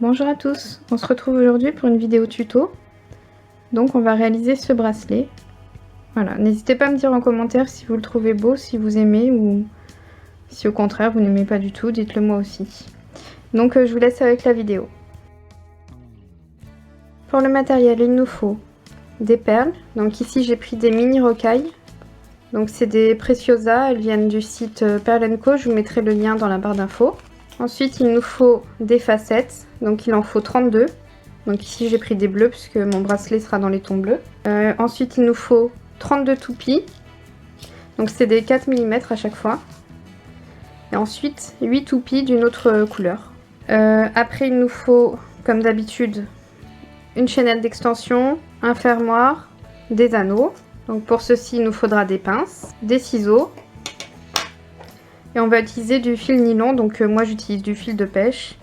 Bonjour à tous, on se retrouve aujourd'hui pour une vidéo tuto. Donc on va réaliser ce bracelet. Voilà, n'hésitez pas à me dire en commentaire si vous le trouvez beau, si vous aimez ou si au contraire vous n'aimez pas du tout, dites-le moi aussi. Donc je vous laisse avec la vidéo. Pour le matériel, il nous faut des perles. Donc ici j'ai pris des mini rocailles. Donc c'est des Preciosa, elles viennent du site Pearl & Co, je vous mettrai le lien dans la barre d'infos. Ensuite il nous faut des facettes, donc il en faut 32. Donc ici j'ai pris des bleus puisque mon bracelet sera dans les tons bleus. Ensuite il nous faut 32 toupies. Donc c'est des 4 mm à chaque fois. Et ensuite 8 toupies d'une autre couleur. Après il nous faut, comme d'habitude, une chaînette d'extension, un fermoir, des anneaux. Donc pour ceci il nous faudra des pinces, des ciseaux. Et on va utiliser du fil nylon, donc moi j'utilise du fil de pêche.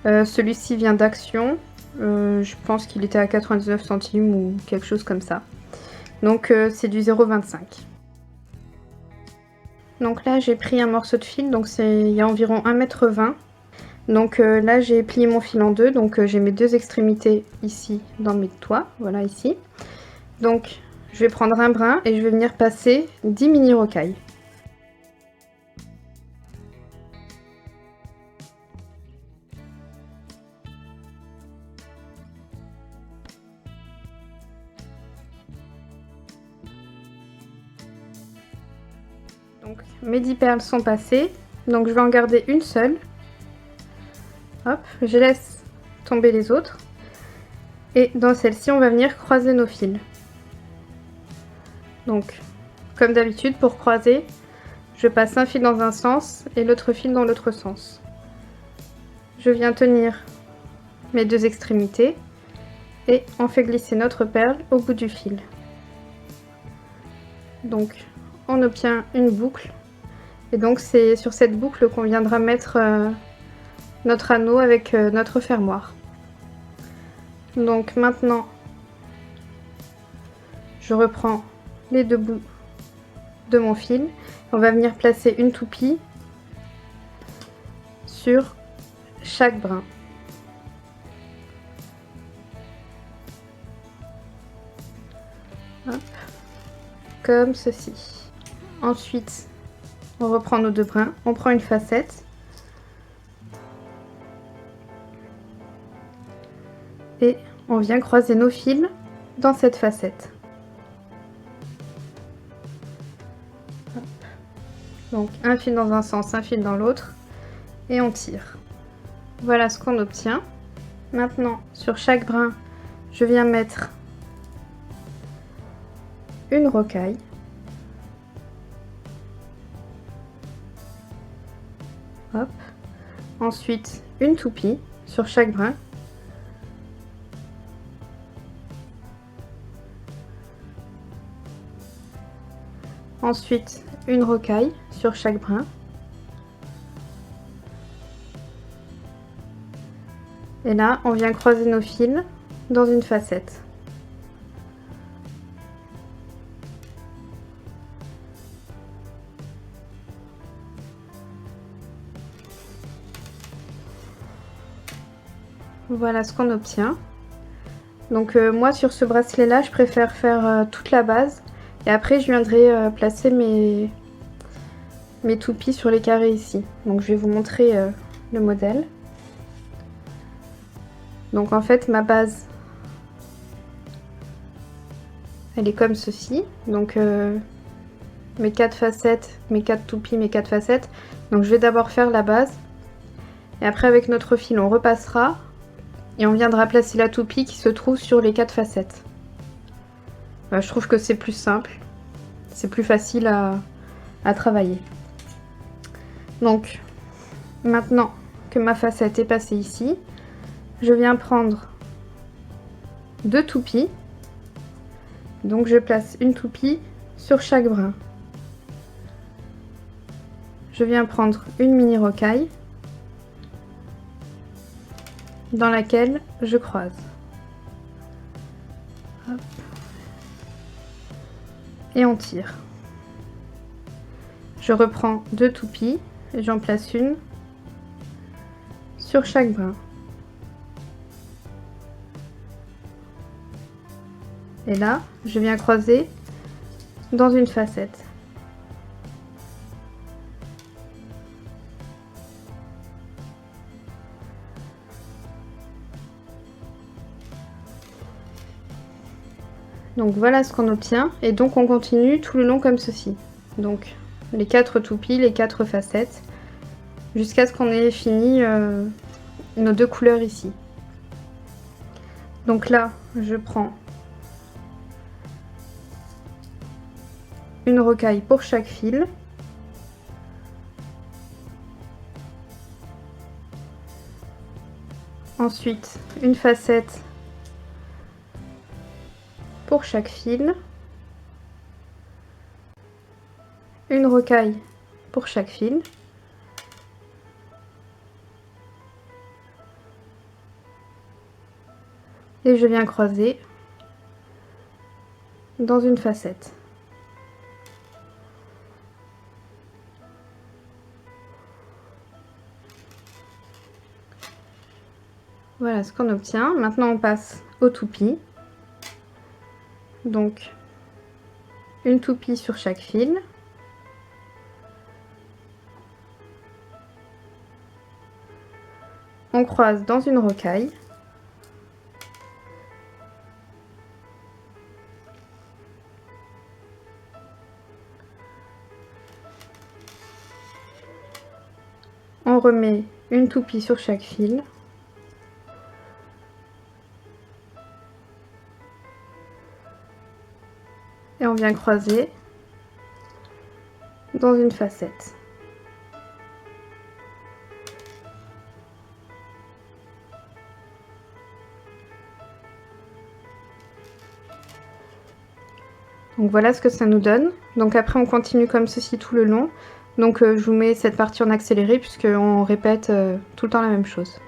Celui-ci vient d'Action. Je pense qu'il était à 99 centimes ou quelque chose comme ça. Donc c'est du 0,25. Donc là j'ai pris un morceau de fil, donc il y a environ 1,20 m. Donc là j'ai plié mon fil en deux, donc j'ai mes deux extrémités ici dans mes toits, voilà ici. Donc je vais prendre un brin et je vais venir passer 10 mini rocailles. Donc mes 10 perles sont passées, donc je vais en garder une seule. Hop, je laisse tomber les autres. Et dans celle-ci, on va venir croiser nos fils. Donc, comme d'habitude, pour croiser, je passe un fil dans un sens et l'autre fil dans l'autre sens. Je viens tenir mes deux extrémités et on fait glisser notre perle au bout du fil. Donc, on obtient une boucle. Et donc, c'est sur cette boucle qu'on viendra mettre notre anneau avec notre fermoir. Donc maintenant, je reprends les deux bouts de mon fil. On va venir placer une toupie sur chaque brin. Hop, comme ceci. Ensuite, on reprend nos deux brins, on prend une facette. Et on vient croiser nos fils dans cette facette. Hop. Donc un fil dans un sens, un fil dans l'autre, et on tire. Voilà ce qu'on obtient. Maintenant, sur chaque brin, je viens mettre une rocaille. Hop. Ensuite, une toupie sur chaque brin. Ensuite, une rocaille sur chaque brin. Et là, on vient croiser nos fils dans une facette. Voilà ce qu'on obtient. Donc moi, sur ce bracelet-là, je préfère faire toute la base. Et après, je viendrai placer mes toupies sur les carrés ici. Donc je vais vous montrer le modèle. Donc en fait, ma base, elle est comme ceci. Donc mes 4 facettes, mes 4 toupies, mes 4 facettes. Donc je vais d'abord faire la base. Et après, avec notre fil, on repassera. Et on viendra placer la toupie qui se trouve sur les 4 facettes. Je trouve que c'est plus simple, c'est plus facile à travailler. Donc, maintenant que ma facette est passée ici, je viens prendre 2 toupies. Donc je place une toupie sur chaque brin. Je viens prendre une mini rocaille dans laquelle je croise. Hop. Et on tire. Je reprends 2 toupies et j'en place une sur chaque brin. Et là, je viens croiser dans une facette. Donc voilà ce qu'on obtient, et donc on continue tout le long comme ceci. Donc les 4 toupies, les 4 facettes, jusqu'à ce qu'on ait fini nos 2 couleurs ici. Donc là, je prends une rocaille pour chaque fil. Ensuite, une facette pour chaque fil. Une rocaille pour chaque fil. Et je viens croiser dans une facette. Voilà ce qu'on obtient. Maintenant on passe aux toupies. Donc une toupie sur chaque fil. On croise dans une rocaille. On remet une toupie sur chaque fil. Et on vient croiser dans une facette. Donc voilà ce que ça nous donne. Donc après on continue comme ceci tout le long. Donc je vous mets cette partie en accéléré puisqu'on répète tout le temps la même chose.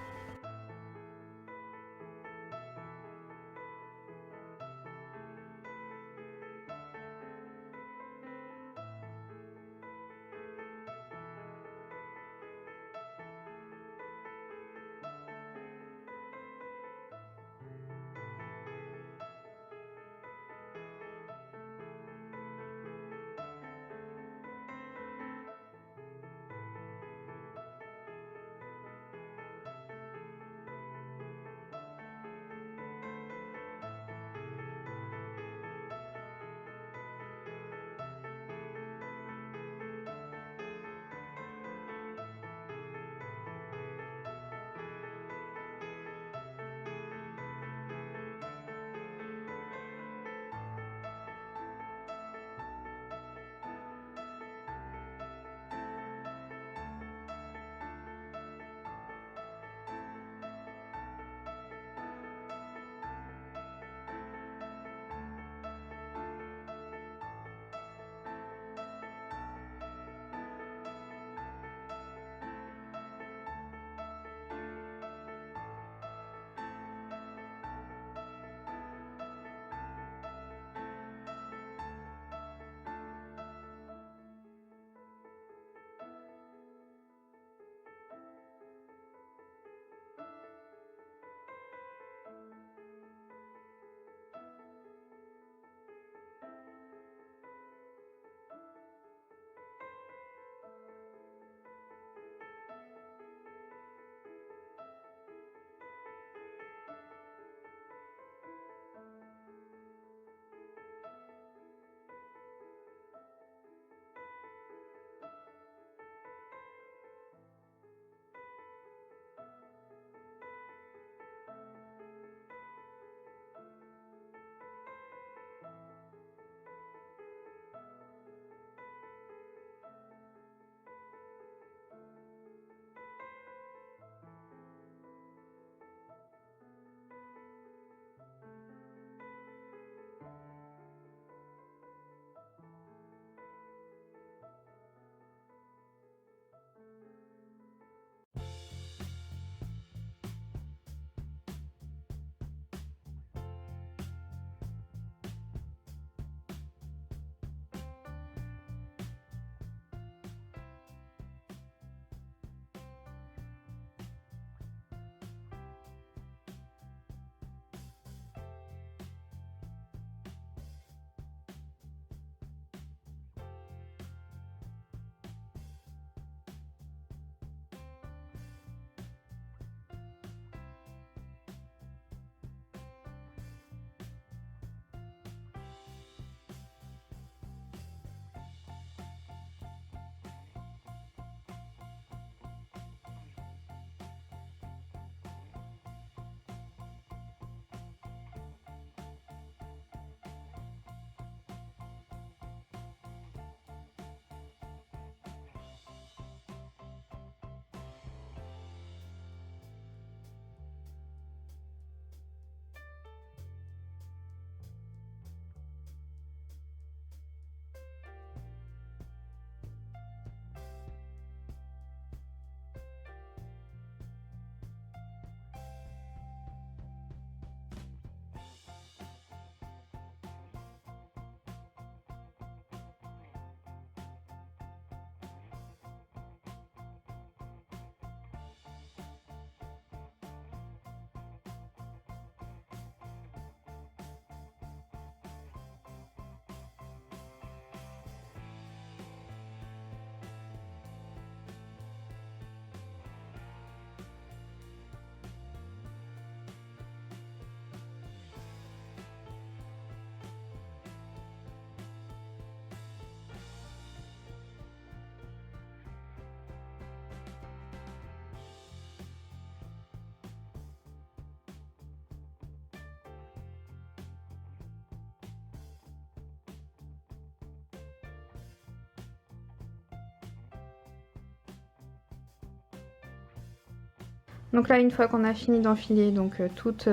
Donc là, une fois qu'on a fini d'enfiler donc toutes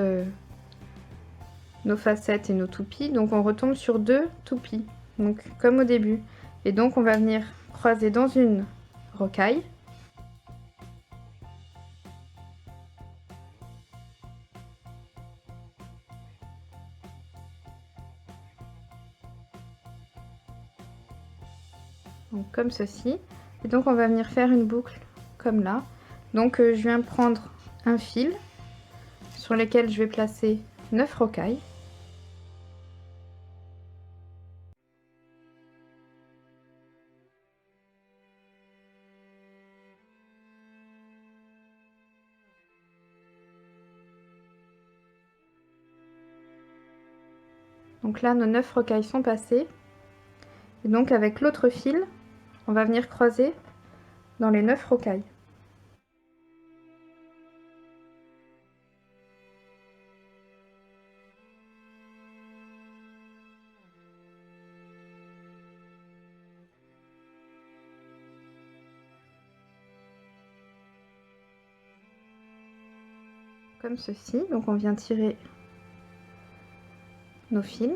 nos facettes et nos toupies, donc on retombe sur 2 toupies, donc comme au début. Et donc on va venir croiser dans une rocaille. Donc comme ceci. Et donc on va venir faire une boucle comme là. Donc je viens prendre un fil sur lequel je vais placer 9 rocailles. Donc là, nos 9 rocailles sont passées. Et donc avec l'autre fil, on va venir croiser dans les 9 rocailles. Comme ceci. Donc on vient tirer nos fils.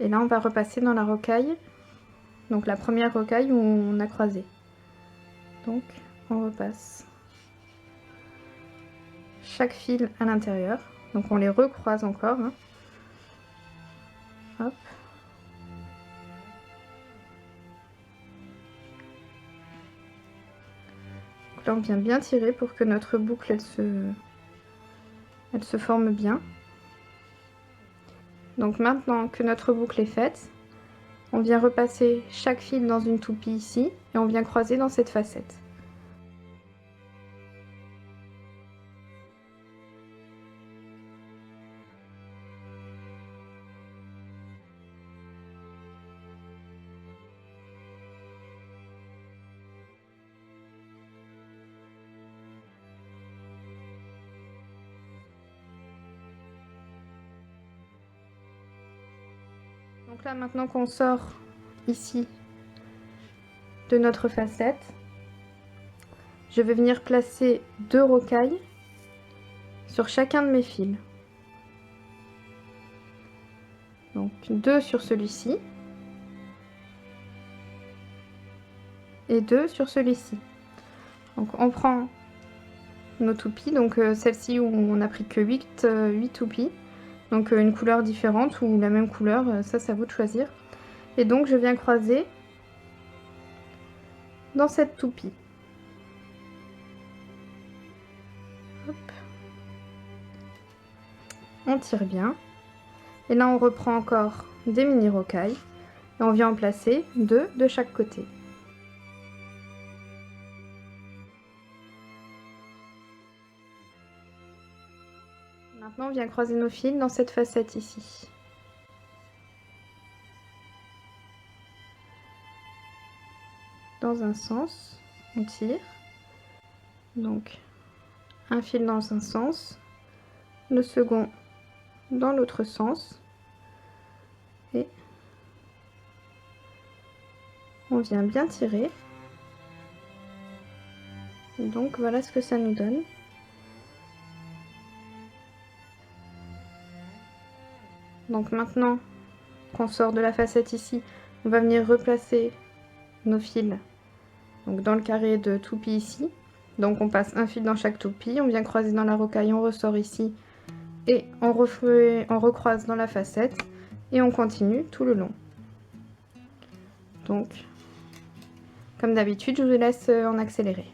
Et là, on va repasser dans la rocaille, donc la première rocaille où on a croisé. Donc, on repasse chaque fil à l'intérieur. Donc, on les recroise encore. Hein. Hop. Donc là, on vient bien tirer pour que notre boucle, elle se forme bien. Donc, maintenant que notre boucle est faite, on vient repasser chaque fil dans une toupie ici et on vient croiser dans cette facette. Donc là, maintenant qu'on sort ici de notre facette, je vais venir placer 2 rocailles sur chacun de mes fils. Donc 2 sur celui-ci et 2 sur celui-ci. Donc on prend nos toupies, donc celle-ci où on n'a pris que 8 toupies, donc une couleur différente ou la même couleur, ça c'est à vous de choisir. Et donc je viens croiser dans cette toupie. Hop. On tire bien. Et là on reprend encore des mini rocailles et on vient en placer 2 de chaque côté. Maintenant on vient croiser nos fils dans cette facette ici. Dans un sens, on tire. Donc un fil dans un sens, le second dans l'autre sens. Et on vient bien tirer. Donc voilà ce que ça nous donne. Donc maintenant qu'on sort de la facette ici, on va venir replacer nos fils donc dans le carré de toupie ici. Donc on passe un fil dans chaque toupie, on vient croiser dans la rocaille, on ressort ici et on recroise dans la facette et on continue tout le long. Donc comme d'habitude, je vous laisse en accéléré.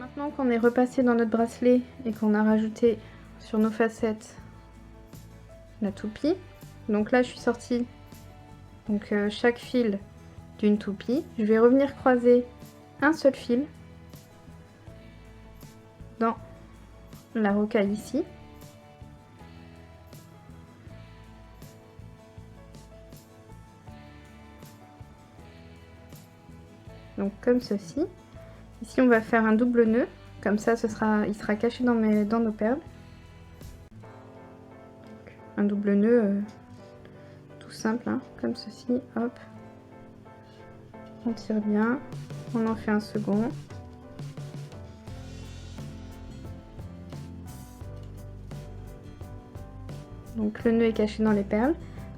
Maintenant qu'on est repassé dans notre bracelet et qu'on a rajouté sur nos facettes la toupie, donc là je suis sortie donc chaque fil d'une toupie, je vais revenir croiser un seul fil dans la rocaille ici. Donc comme ceci. Ici on va faire un double nœud, comme ça il sera caché dans nos perles. Donc, un double nœud tout simple, hein, comme ceci, hop. On tire bien, on en fait un second. Donc le nœud est caché dans les perles.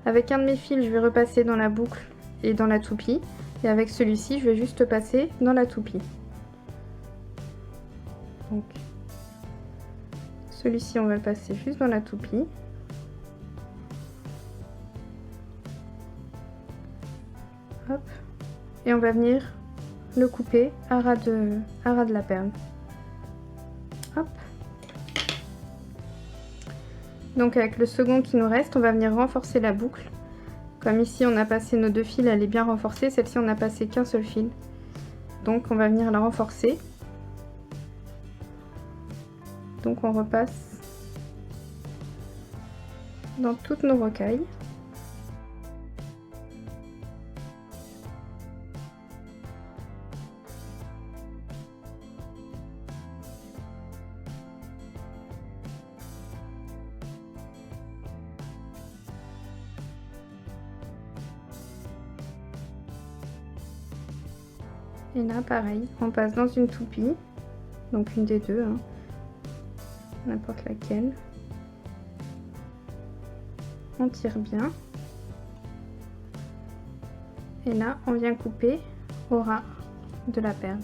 Avec un de mes fils, je vais repasser dans la boucle et dans la toupie. Et avec celui-ci, je vais juste passer dans la toupie. Donc celui-ci, on va le passer juste dans la toupie. Hop. Et on va venir le couper à ras de la perle. Hop. Donc avec le second qui nous reste, on va venir renforcer la boucle. Comme ici on a passé nos deux fils, elle est bien renforcée. Celle-ci on n'a passé qu'un seul fil. Donc on va venir la renforcer. Donc on repasse dans toutes nos rocailles. Et là pareil, on passe dans une toupie, donc une des deux, hein, n'importe laquelle. On tire bien. Et là on vient couper au ras de la perle.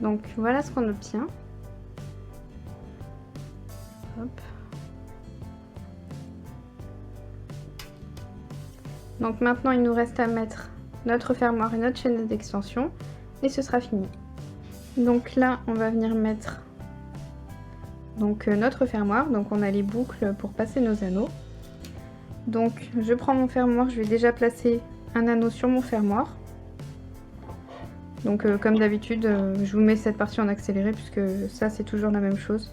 Donc voilà ce qu'on obtient. Hop. Donc maintenant il nous reste à mettre notre fermoir et notre chaîne d'extension et ce sera fini. Donc là on va venir mettre donc notre fermoir, donc on a les boucles pour passer nos anneaux. Donc je prends mon fermoir, je vais déjà placer un anneau sur mon fermoir. Donc comme d'habitude je vous mets cette partie en accéléré puisque ça c'est toujours la même chose.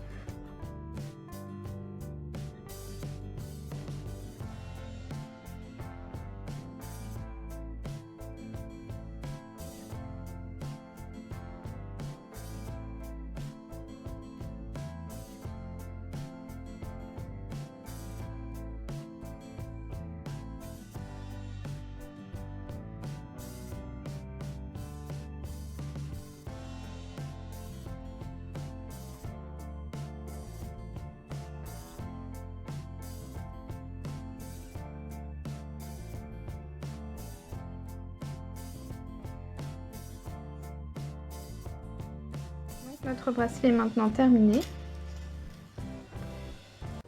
Notre bracelet est maintenant terminé.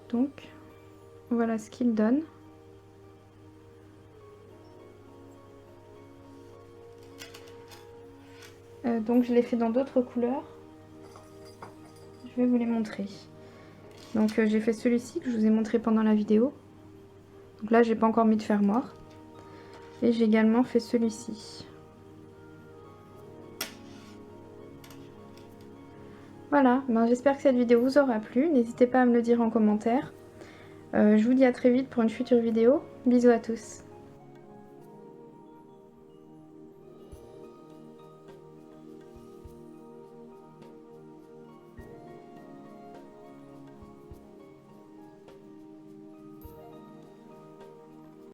Donc voilà ce qu'il donne. Donc je l'ai fait dans d'autres couleurs. Je vais vous les montrer. Donc j'ai fait celui-ci que je vous ai montré pendant la vidéo. Donc là j'ai pas encore mis de fermoir. Et j'ai également fait celui-ci. Voilà, ben, j'espère que cette vidéo vous aura plu. N'hésitez pas à me le dire en commentaire. Je vous dis à très vite pour une future vidéo. Bisous à tous.